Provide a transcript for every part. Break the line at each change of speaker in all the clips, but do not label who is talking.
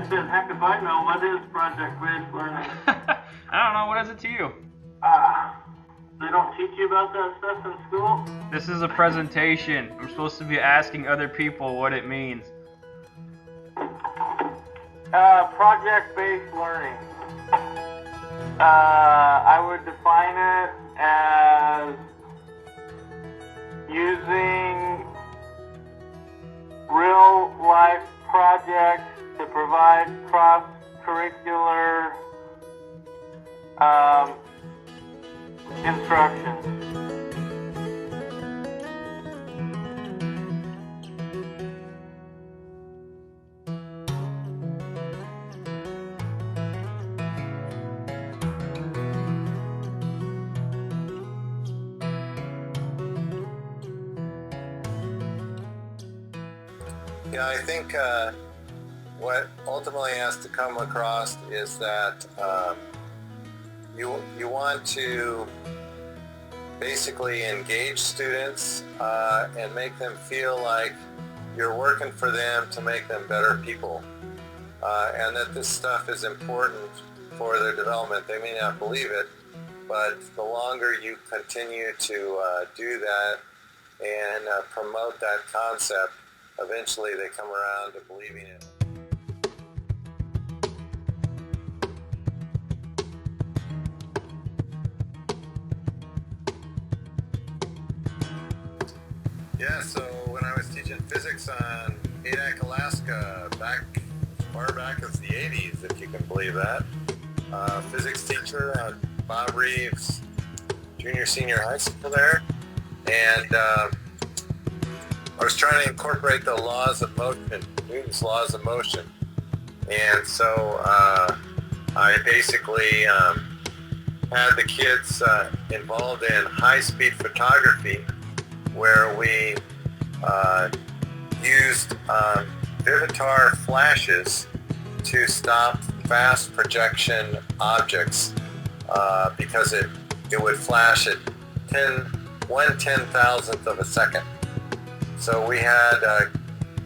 I said, heck if I know, what is project-based learning?
I don't know, what is it to you?
They don't teach you about that stuff in school?
This is a presentation. I'm supposed to be asking other people what it means.
Project-based learning. I would define it as using real-life projects to provide cross-curricular instruction.
Yeah, I think what ultimately has to come across is that you want to basically engage students and make them feel like you're working for them to make them better people, and that this stuff is important for their development. They may not believe it, but the longer you continue to do that and promote that concept, eventually they come around to believing it. Yeah, so when I was teaching physics on Adak, Alaska, far back as the 80s, if you can believe that, physics teacher, Bob Reeves, junior, senior high school there, and I was trying to incorporate the laws of motion, Newton's laws of motion. And so I basically had the kids involved in high-speed photography, where we used Vivitar flashes to stop fast projection objects because it would flash at 1/10,000th of a second. So we had,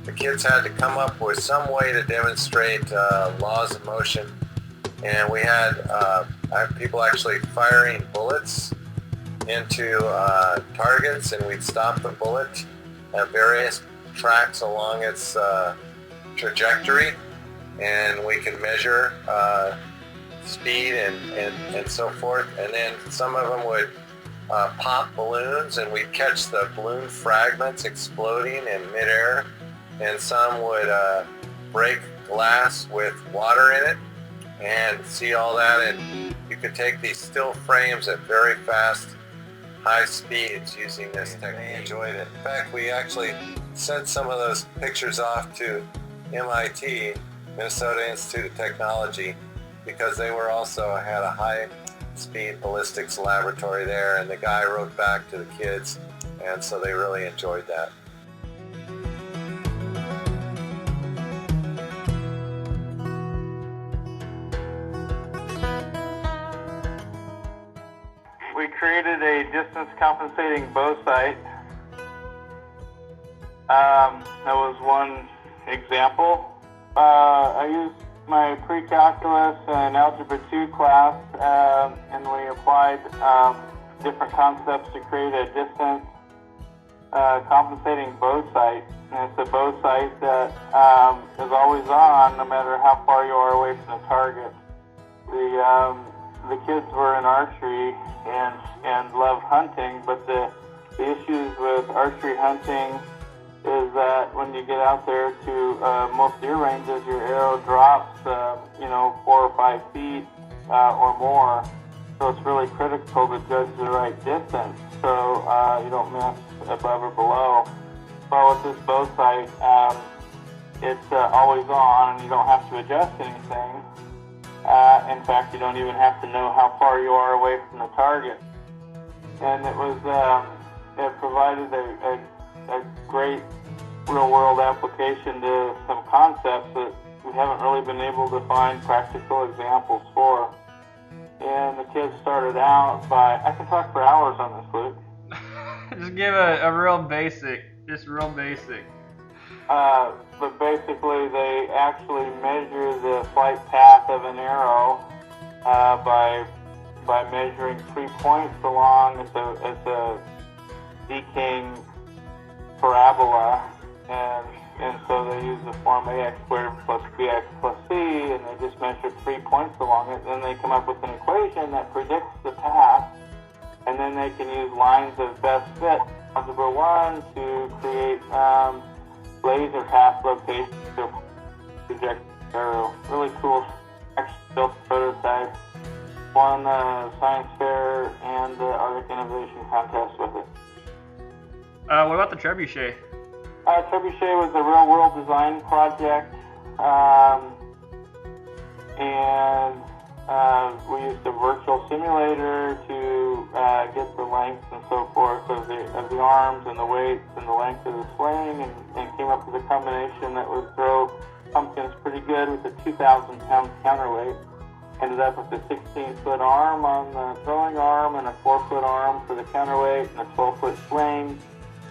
the kids had to come up with some way to demonstrate laws of motion, and we had people actually firing bullets into targets, and we'd stop the bullet at various tracks along its trajectory, and we could measure speed and so forth. And then some of them would pop balloons, and we'd catch the balloon fragments exploding in midair, and some would break glass with water in it and see all that. And you could take these still frames at very fast, high speeds using this technique. They enjoyed it. In fact, we actually sent some of those pictures off to MIT, Minnesota Institute of Technology, because they were also had a high-speed ballistics laboratory there, and the guy wrote back to the kids, and so they really enjoyed that.
We created a distance compensating bow sight. That was one example. I used my pre-calculus and Algebra 2 class, and we applied different concepts to create a distance compensating bow sight. And it's a bow sight that is always on no matter how far you are away from the target. The kids were in archery and love hunting, but the issues with archery hunting is that when you get out there to most deer ranges, your arrow drops, 4 or 5 feet or more. So it's really critical to judge the right distance so you don't miss above or below. But with this bow sight, it's always on, and you don't have to adjust anything. In fact, you don't even have to know how far you are away from the target. And it provided a great real-world application to some concepts that we haven't really been able to find practical examples for. And the kids started out by, I can talk for hours on this, Luke.
Just give a real basic, just real basic.
but basically they actually measure the flight path of an arrow by measuring 3 points along. It's a decaying parabola, and so they use the form ax squared plus bx plus c, and they just measure 3 points along it. Then they come up with an equation that predicts the path, and then they can use lines of best fit, algebra 1, to create laser path locations to project arrow. Really cool. Actually built a prototype, won the science fair and the Arctic Innovation Contest with it.
What about the trebuchet?
Trebuchet was a real-world design project, and we used a virtual simulator to get the length and so forth of the arms and the weights and the length of the sling, and came up with a combination that would throw pumpkins pretty good with a 2,000-pound counterweight. Ended up with a 16-foot arm on the throwing arm and a 4-foot arm for the counterweight and a 12-foot sling.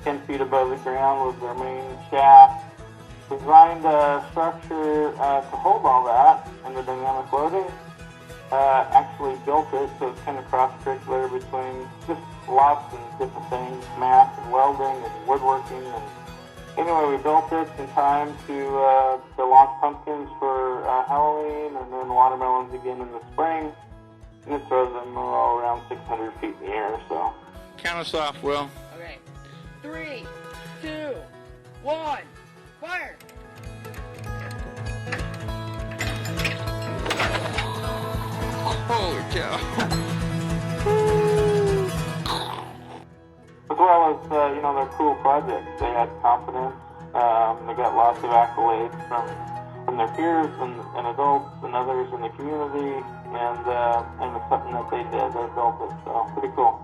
10 feet above the ground was their main shaft. Designed a structure to hold all that and the dynamic loading. Actually built it, so it's kind of cross-curricular between just lots and different things, math and welding and woodworking. And anyway, we built it in time to launch pumpkins for Halloween, and then watermelons again in the spring. And it throws them all around 600 feet in the air. So
count us off, Will.
Okay. 3, 2, 1, fire!
Holy cow.
As well as, they're cool projects. They had confidence. They got lots of accolades from their peers and adults and others in the community. And it's something that they did. They built it. So pretty cool.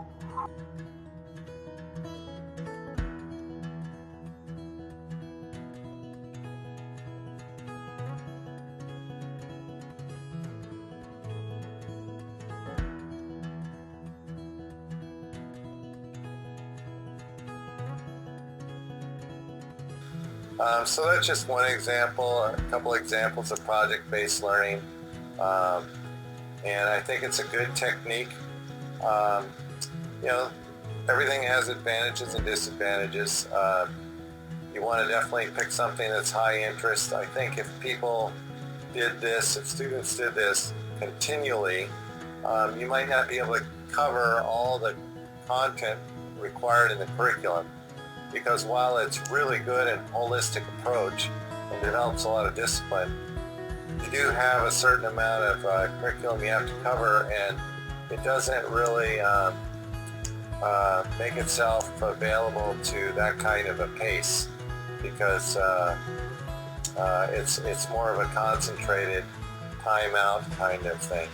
So that's just one example, a couple examples of project-based learning, and I think it's a good technique. Everything has advantages and disadvantages. You want to definitely pick something that's high interest. I think if people did this, if students did this continually, you might not be able to cover all the content required in the curriculum. Because while it's really good and holistic approach and develops a lot of discipline, you do have a certain amount of curriculum you have to cover, and it doesn't really make itself available to that kind of a pace, because it's more of a concentrated timeout kind of thing.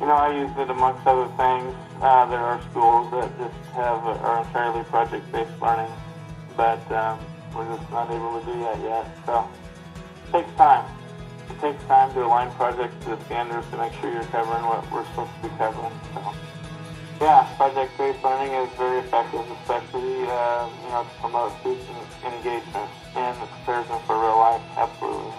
I use it amongst other things. There are schools that just are entirely project-based learning, but we're just not able to do that yet. So it takes time. It takes time to align projects to the standards to make sure you're covering what we're supposed to be covering. So yeah, project-based learning is very effective, especially to promote student engagement and it prepares them for real life. Absolutely.